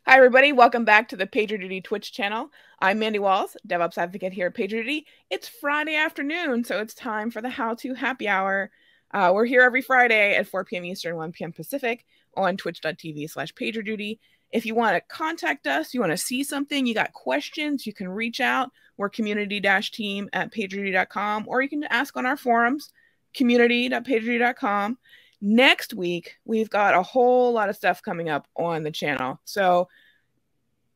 Hi, everybody. Welcome back to the PagerDuty Twitch channel. I'm Mandy Walls, DevOps advocate here at PagerDuty. It's Friday afternoon, so it's time for the How-To Happy Hour. We're here every Friday at 4 p.m. Eastern, 1 p.m. Pacific on twitch.tv/PagerDuty. If you want to contact us, you want to see something, you got questions, you can reach out. We're community-team@pagerduty.com, or you can ask on our forums, community.pagerduty.com. Next week, we've got a whole lot of stuff coming up on the channel. So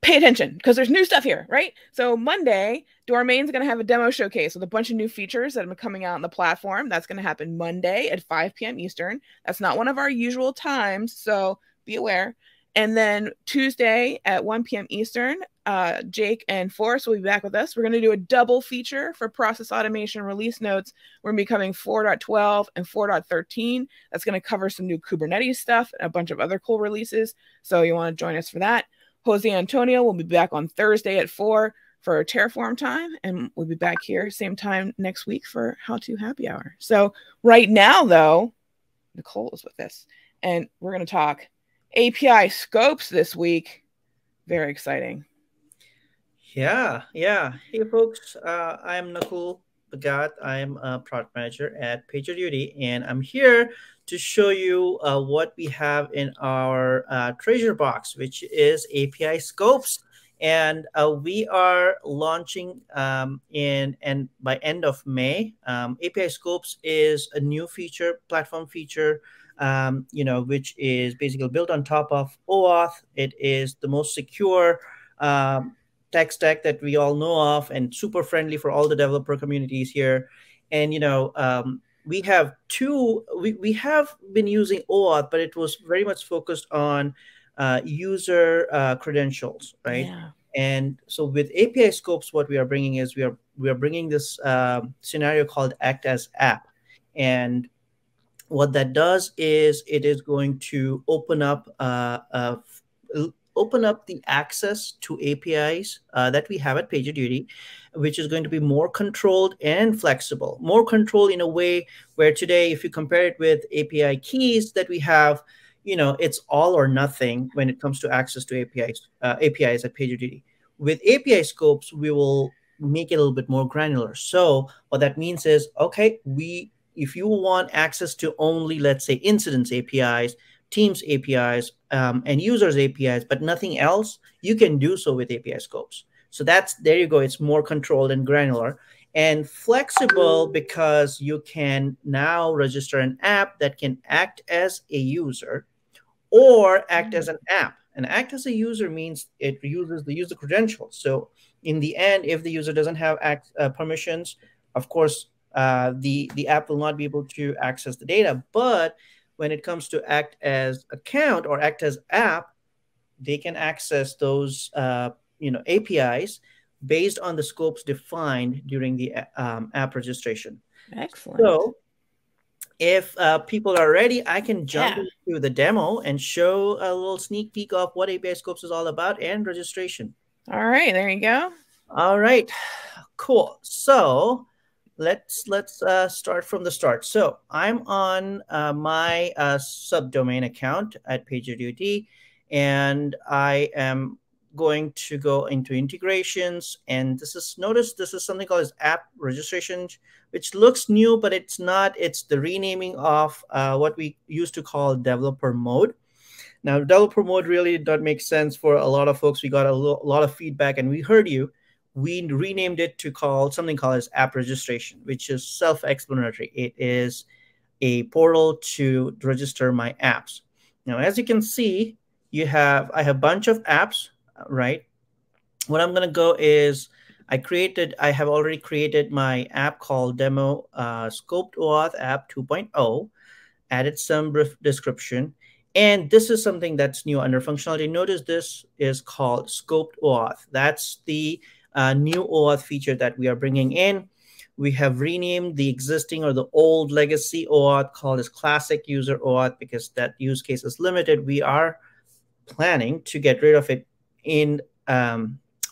pay attention because there's new stuff here, right? So Monday, Domain's going to have a demo showcase with a bunch of new features that have been coming out on the platform. That's going to happen Monday at 5 p.m. Eastern. That's not one of our usual times, so be aware. And then Tuesday at 1 p.m. Eastern, Jake and Forrest will be back with us. We're going to do a double feature for process automation release notes. We're going to be covering 4.12 and 4.13. That's going to cover some new Kubernetes stuff and a bunch of other cool releases. So you want to join us for that. Jose Antonio will be back on Thursday at 4 for Terraform time. And we'll be back here same time next week for How To Happy Hour. So right now, though, Nicole is with us. And we're going to talk API scopes this week. Very exciting. Yeah. Hey, folks. I'm Nakul Bhagat. I'm a product manager at PagerDuty, and I'm here to show you what we have in our treasure box, which is API scopes. And we are launching and by end of May. API scopes is a new feature, platform feature, which is basically built on top of OAuth. It is the most secure tech stack that we all know of, and super friendly for all the developer communities here. And we have we have been using OAuth, but it was very much focused on user credentials, right? Yeah. And so with API scopes, what we are bringing is we are bringing this scenario called act as app. And what that does is it is going to open up the access to APIs that we have at PagerDuty, which is going to be more controlled and flexible. More controlled in a way where today, if you compare it with API keys that we have, it's all or nothing when it comes to access to APIs at PagerDuty. With API scopes, we will make it a little bit more granular. So what that means is, okay, if you want access to only, let's say, incidents APIs, Teams APIs, and users APIs, but nothing else, you can do so with API scopes. So there you go. It's more controlled and granular and flexible because you can now register an app that can act as a user or act as an app. And act as a user means it uses the user credentials. So in the end, if the user doesn't have permissions, of course, the app will not be able to access the data. But when it comes to act as account or act as app, they can access those APIs based on the scopes defined during the app registration. Excellent. So if people are ready, I can jump into the demo and show a little sneak peek of what API scopes is all about and registration. All right, there you go. All right, cool. So let's start from the start. So I'm on my subdomain account at PagerDuty, and I am going to go into integrations. And notice this is something called app registration, which looks new, but it's not. It's the renaming of what we used to call developer mode. Now, developer mode really does make sense for a lot of folks. We got a lot of feedback, and we heard you. We renamed it to something called as app registration, which is self-explanatory. It is a portal to register my apps. Now, as you can see, I have a bunch of apps, right? What I'm going to go is I have already created my app called demo scoped OAuth app 2.0, added some brief description. And this is something that's new under functionality. Notice this is called scoped OAuth. That's the new OAuth feature that we are bringing in. We have renamed the existing or the old legacy OAuth called as classic user OAuth because that use case is limited. We are planning to get rid of it in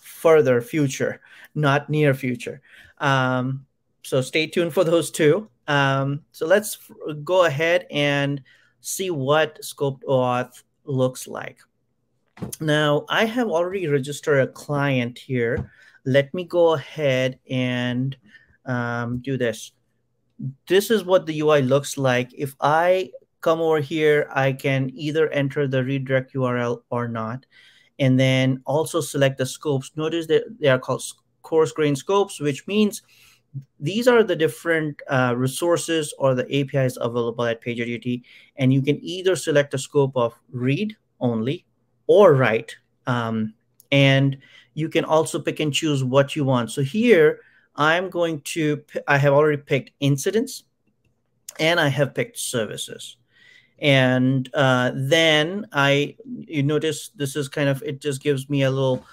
further future, not near future. So stay tuned for those two. So let's go ahead and see what scoped OAuth looks like. Now, I have already registered a client here. Let me go ahead and do this. This is what the UI looks like. If I come over here, I can either enter the redirect URL or not, and then also select the scopes. Notice that they are called coarse grain scopes, which means these are the different resources or the APIs available at PagerDuty, and you can either select a scope of read only or write, and you can also pick and choose what you want. So here I have already picked incidents, and I have picked services. And then you notice this is kind of, it just gives me a little,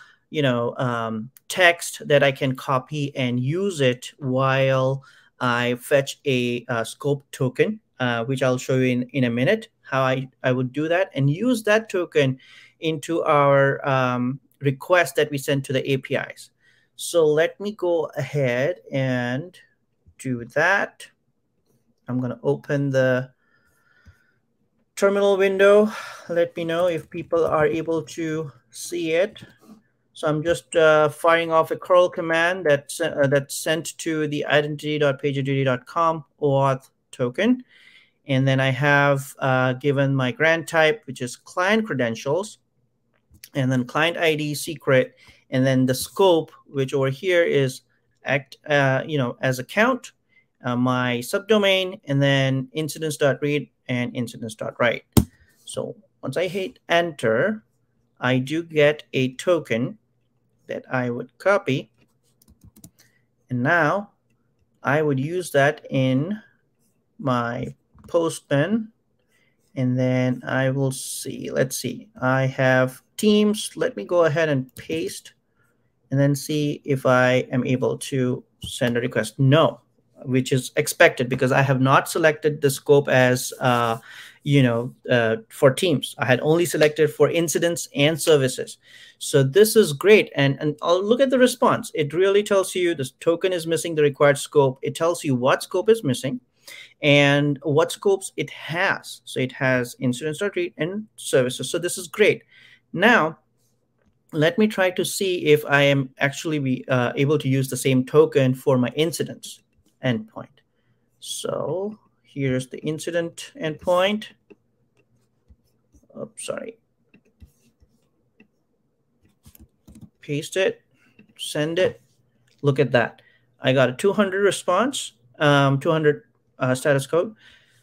text that I can copy and use it while I fetch a scope token, which I'll show you in a minute how I would do that, and use that token into our request that we send to the APIs. So let me go ahead and do that. I'm going to open the terminal window. Let me know if people are able to see it. So I'm just firing off a curl command that's sent to the identity.pagerduty.com OAuth token. And then I have given my grant type, which is client credentials, and then client ID secret, and then the scope, which over here is as account, my subdomain, and then incidents.read and incidents.write. So once I hit enter, I do get a token that I would copy, and now I would use that in my Postman, and then I will see. Let's see. I have Teams. Let me go ahead and paste, and then see if I am able to send a request. No, which is expected because I have not selected the scope as for Teams. I had only selected for incidents and services. So this is great. And I'll look at the response. It really tells you this token is missing the required scope. It tells you what scope is missing and what scopes it has. So it has incidents.read and services. So this is great. Now, let me try to see if I am actually able to use the same token for my incidents endpoint. So here's the incident endpoint. Oops, sorry. Paste it, send it. Look at that. I got a 200 response, 200 status code.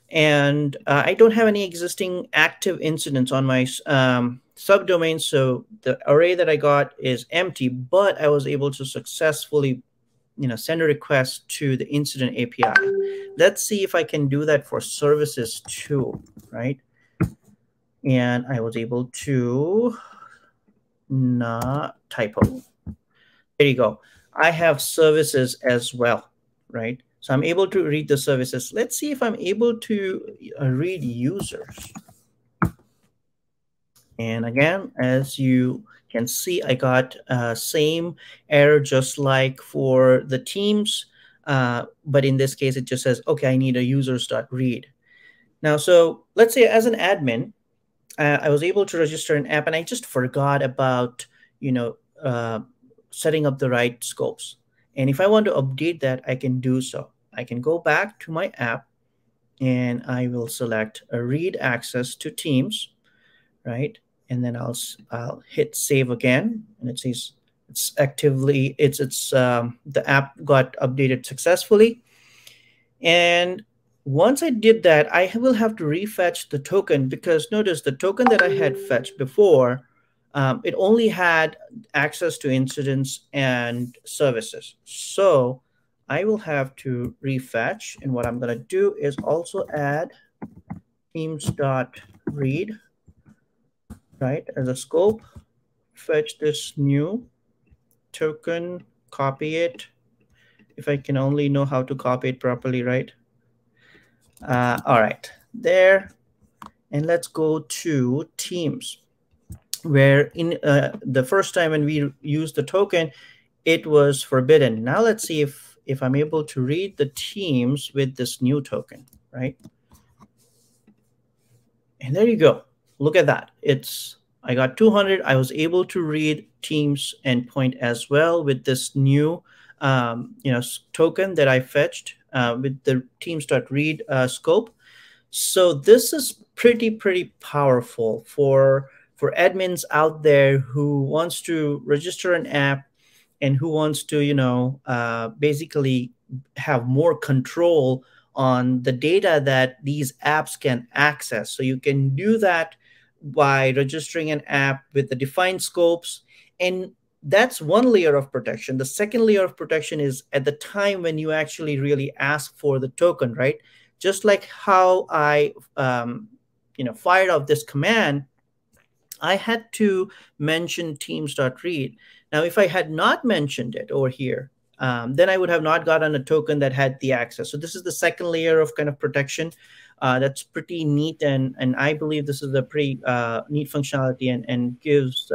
And I don't have any existing active incidents on my subdomain. So the array that I got is empty, but I was able to successfully send a request to the incident API. Let's see if I can do that for services too, right? And I was able to not typo. There you go. I have services as well, right? So I'm able to read the services. Let's see if I'm able to read users. And again, as you can see, I got same error just like for the Teams, but in this case, it just says, okay, I need a users.read. Now, so let's say as an admin, I was able to register an app, and I just forgot about setting up the right scopes. And if I want to update that, I can do so. I can go back to my app, and I will select a read access to Teams, right? And then I'll hit save again, and it says the app got updated successfully. And once I did that, I will have to refetch the token, because notice the token that I had fetched before, it only had access to incidents and services. So I will have to refetch, and what I'm going to do is also add teams.read, right, as a scope, fetch this new token, copy it. If I can only know how to copy it properly, right? All right, there. And let's go to Teams, where in the first time when we used the token, it was forbidden. Now let's see if I'm able to read the Teams with this new token, right? And there you go. Look at that. It's I got 200. I was able to read Teams endpoint as well with this new, token that I fetched with the Teams.read scope. So this is pretty powerful for admins out there who wants to register an app and who wants to, basically have more control on the data that these apps can access. So you can do that by registering an app with the defined scopes. And that's one layer of protection. The second layer of protection is at the time when you actually really ask for the token, right? Just like how I, fired off this command, I had to mention teams.read. Now, if I had not mentioned it over here, then I would have not gotten a token that had the access. So this is the second layer of kind of protection. That's pretty neat, and I believe this is a pretty neat functionality and gives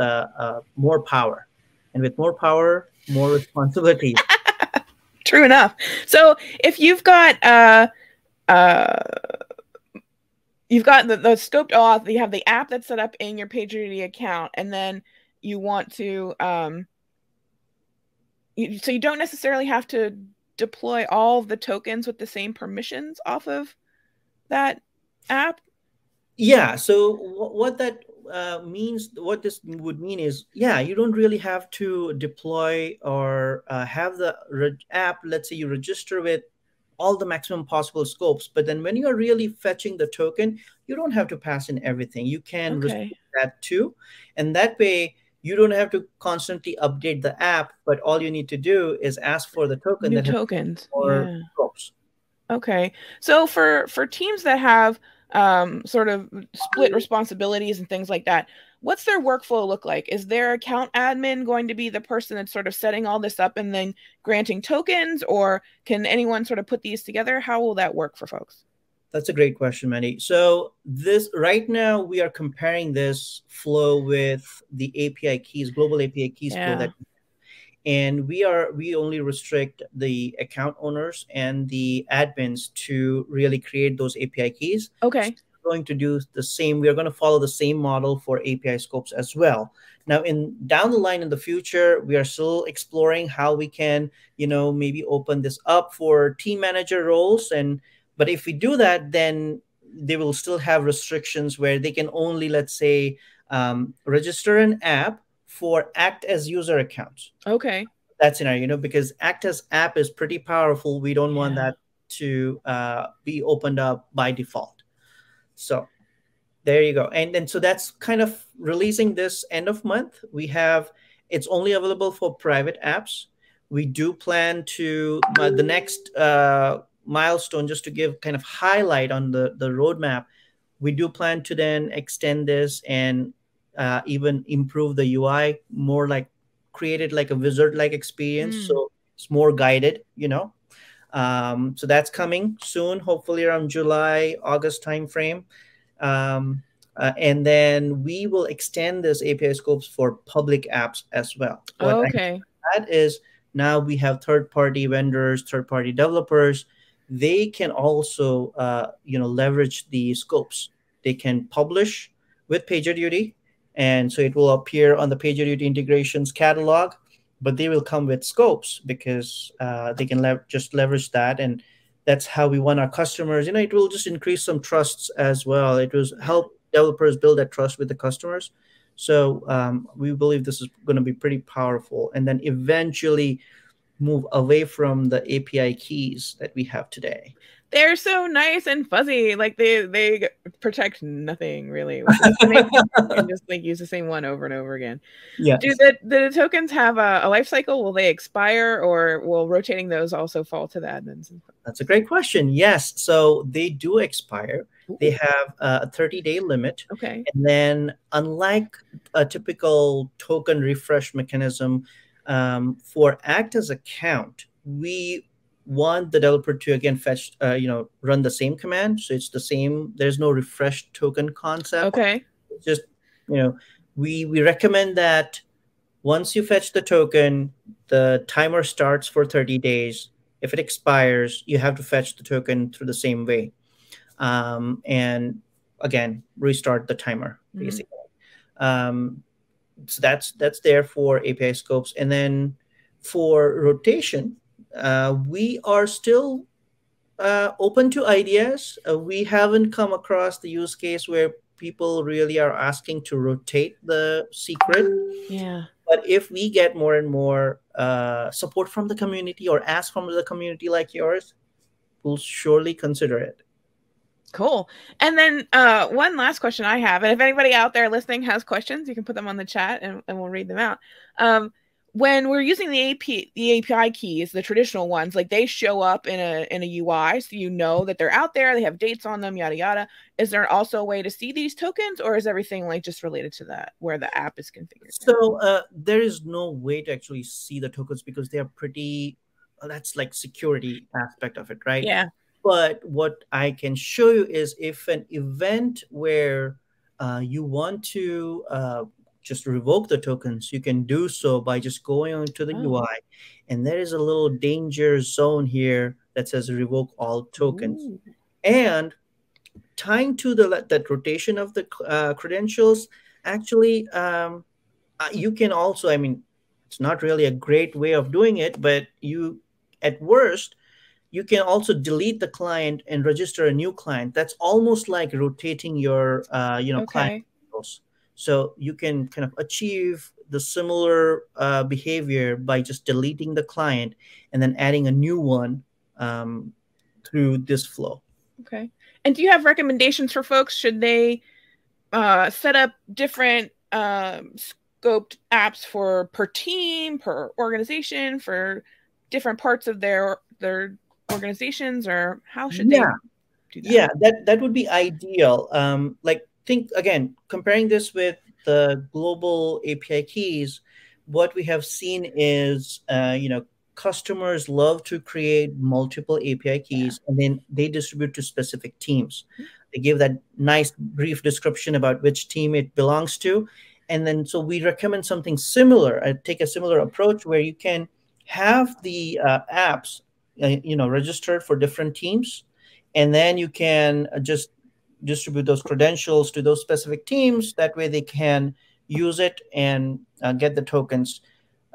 more power. And with more power, more responsibilities. True enough. So if you've got the scoped auth, you have the app that's set up in your PagerDuty account, and then you want to so you don't necessarily have to deploy all of the tokens with the same permissions off of that app. Yeah. So what that means, what this would mean is, yeah, you don't really have to deploy or have the app. Let's say you register with all the maximum possible scopes, but then when you're really fetching the token, you don't have to pass in everything. You can restrict that too, and that way you don't have to constantly update the app, but all you need to do is ask for the token New that tokens or scopes. Okay. So for teams that have sort of split responsibilities and things like that, what's their workflow look like? Is their account admin going to be the person that's sort of setting all this up and then granting tokens, or can anyone sort of put these together? How will that work for folks? That's a great question, Mandy. So this right now we are comparing this flow with the API keys, global API keys flow that, and we only restrict the account owners and the admins to really create those API keys. Okay. So we're going to do the same. We are going to follow the same model for API scopes as well. Now, down the line in the future, we are still exploring how we can, maybe open this up for team manager roles. But if we do that, then they will still have restrictions where they can only, let's say, register an app for act as user accounts. Okay. That scenario, because act as app is pretty powerful. We don't want that to be opened up by default. So there you go. And so that's kind of releasing this end of month. It's only available for private apps. We do plan to, the next milestone, just to give kind of highlight on the roadmap, we do plan to then extend this and even improve the UI, more like create it like a wizard-like experience. So it's more guided, so that's coming soon, hopefully around July, August timeframe. And then we will extend this API scopes for public apps as well. That is, now we have third-party vendors, third-party developers. They can also, leverage the scopes. They can publish with PagerDuty, and so it will appear on the PagerDuty integrations catalog, but they will come with scopes because they can just leverage that. And that's how we want our customers. It will just increase some trusts as well. It will help developers build that trust with the customers. So we believe this is going to be pretty powerful. And then eventually move away from the API keys that we have today. They're so nice and fuzzy. Like they protect nothing really. You can just use the same one over and over again. Yeah. Do the tokens have a life cycle? Will they expire, or will rotating those also fall to the admins? That's a great question. Yes. So they do expire. Ooh. They have a 30-day limit. Okay. And then unlike a typical token refresh mechanism, for act as account, we want the developer to again fetch, run the same command. So it's the same. There's no refresh token concept. Okay. It's just, we recommend that once you fetch the token, the timer starts for 30 days. If it expires, you have to fetch the token through the same way. And again, restart the timer, basically. So that's there for API scopes. And then for rotation, we are still open to ideas. We haven't come across the use case where people really are asking to rotate the secret. Yeah. But if we get more and more support from the community or ask from the community like yours, we'll surely consider it. Cool. And then one last question I have, and if anybody out there listening has questions, you can put them on the chat and we'll read them out. When we're using the API keys, the traditional ones, like they show up in a UI, so you know that they're out there, they have dates on them, yada yada. Is there also a way to see these tokens, or is everything like just related to that where the app is configured? So there is no way to actually see the tokens because they are pretty. That's like security aspect of it, right? Yeah. But what I can show you is if an event where you want to just revoke the tokens, you can do so by just going onto the UI. And there is a little danger zone here that says revoke all tokens. Ooh. And tying to that rotation of the credentials, actually, you can also, I mean, it's not really a great way of doing it, but you, at worst, you can also delete the client and register a new client. That's almost like rotating your, client. So you can kind of achieve the similar behavior by just deleting the client and then adding a new one through this flow. Okay. And do you have recommendations for folks? Should they set up different scoped apps for per team, per organization, for different parts of their organizations, or how should they do that? Yeah, that would be ideal. Like, think again, comparing this with the global API keys, what we have seen is, customers love to create multiple API keys and then they distribute to specific teams. They give that nice brief description about which team it belongs to. And then, so we recommend something similar. I take a similar approach where you can have the apps, registered for different teams, and then you can just distribute those credentials to those specific teams. That way they can use it and get the tokens.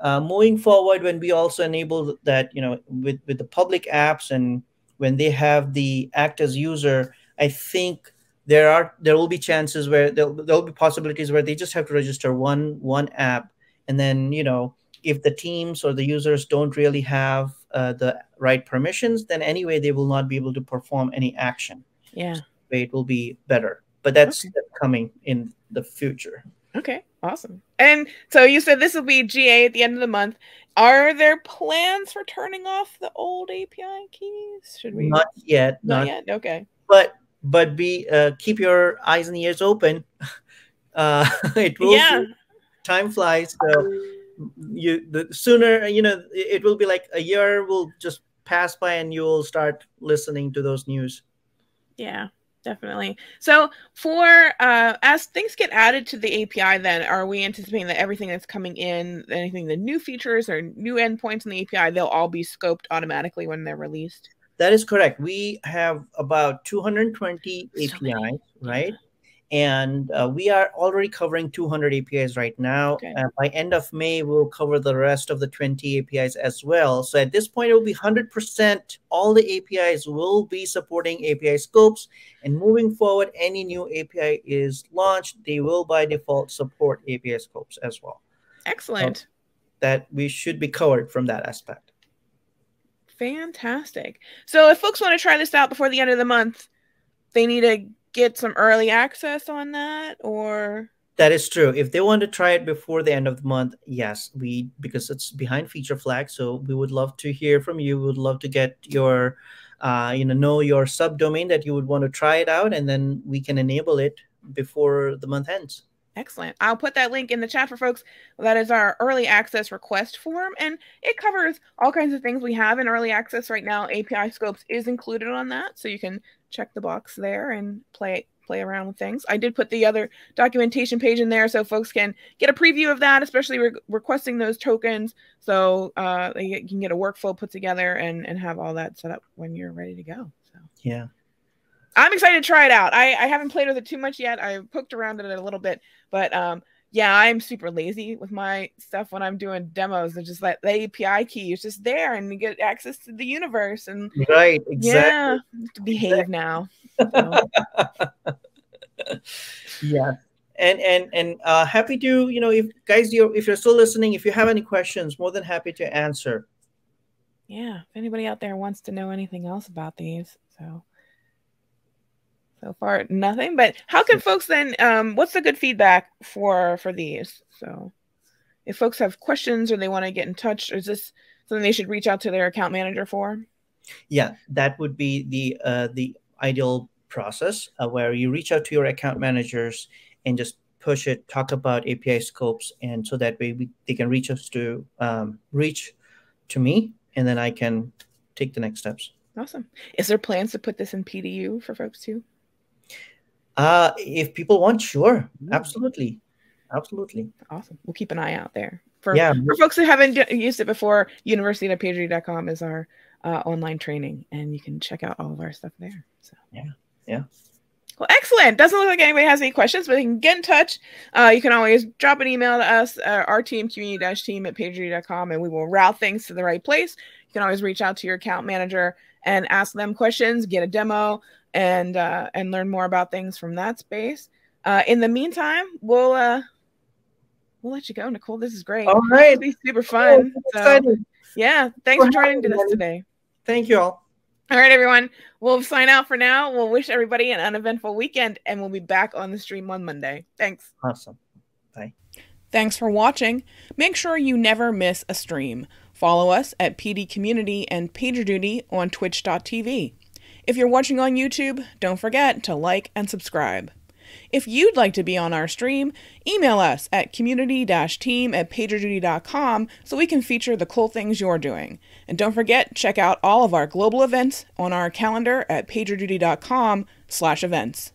Moving forward, when we also enable that, with the public apps and when they have the act as user, I think there will be chances where there'll be possibilities where they just have to register one app, and then if the teams or the users don't really have the right permissions, then anyway they will not be able to perform any action. Yeah, so it will be better, but that's coming in the future. Okay, awesome. And so you said this will be GA at the end of the month. Are there plans for turning off the old API keys? Should we? Not yet. Not yet. Okay. But keep your eyes and ears open. It will. Time flies. So the sooner, it will be like a year will just pass by and you'll start listening to those news. Yeah. Definitely. So for as things get added to the API, then are we anticipating that everything that's coming in, anything, the new features or new endpoints in the API, they'll all be scoped automatically when they're released? That is correct. We have about 220 APIs, right? And we are already covering 200 APIs right now. By end of May, we'll cover the rest of the 20 APIs as well. So at this point, it will be 100%. All the APIs will be supporting API scopes. And moving forward, any new API is launched, they will by default support API scopes as well. Excellent. So that we should be covered from that aspect. Fantastic. So if folks want to try this out before the end of the month, they need to get some early access on that, or? That is true. If they want to try it before the end of the month, yes, because it's behind feature flag. So we would love to hear from you. We would love to get your, know your subdomain that you would want to try it out, and then we can enable it before the month ends. Excellent. I'll put that link in the chat for folks. That is our early access request form, and it covers all kinds of things we have in early access right now. API scopes is included on that, so you can check the box there and play around with things. I did put the other documentation page in there so folks can get a preview of that, especially requesting those tokens, so you can get a workflow put together and have all that set up when you're ready to go. So yeah. I'm excited to try it out. I haven't played with it too much yet. I've poked around in it a little bit, but Yeah, I'm super lazy with my stuff when I'm doing demos. It's just like the API key is just there and you get access to the universe. And Right, exactly. yeah, I have to behave now. So. Yeah. And happy to, if guys, if you're still listening, if you have any questions, more than happy to answer. Yeah, if anybody out there wants to know anything else about these, so far nothing. But how can folks then? What's the good feedback for these? So, if folks have questions or they want to get in touch, is this something they should reach out to their account manager for? Yeah, that would be the ideal process, where you reach out to your account managers and just push it, talk about API scopes, and so that way they can reach to me, and then I can take the next steps. Awesome. Is there plans to put this in PDU for folks too? If people want, sure. Absolutely. Awesome. We'll keep an eye out there. For folks who haven't used it before, university.pagerduty.com is our online training, and you can check out all of our stuff there. So yeah. Well, excellent. Doesn't look like anybody has any questions, but you can get in touch. You can always drop an email to us, our team, community-team@pagerduty.com, and we will route things to the right place. You can always reach out to your account manager and ask them questions, get a demo, and learn more about things from that space. In the meantime, we'll let you go, Nicole. This is great. All right. It'll be super fun. Yeah, thanks for joining us today. Thank you all. All right, everyone. We'll sign out for now. We'll wish everybody an uneventful weekend, and we'll be back on the stream on Monday. Thanks. Awesome. Bye. Thanks for watching. Make sure you never miss a stream. Follow us at PD Community and PagerDuty on twitch.tv. If you're watching on YouTube, don't forget to like and subscribe. If you'd like to be on our stream, email us at community-team@pagerduty.com so we can feature the cool things you're doing. And don't forget, check out all of our global events on our calendar at pagerduty.com/events.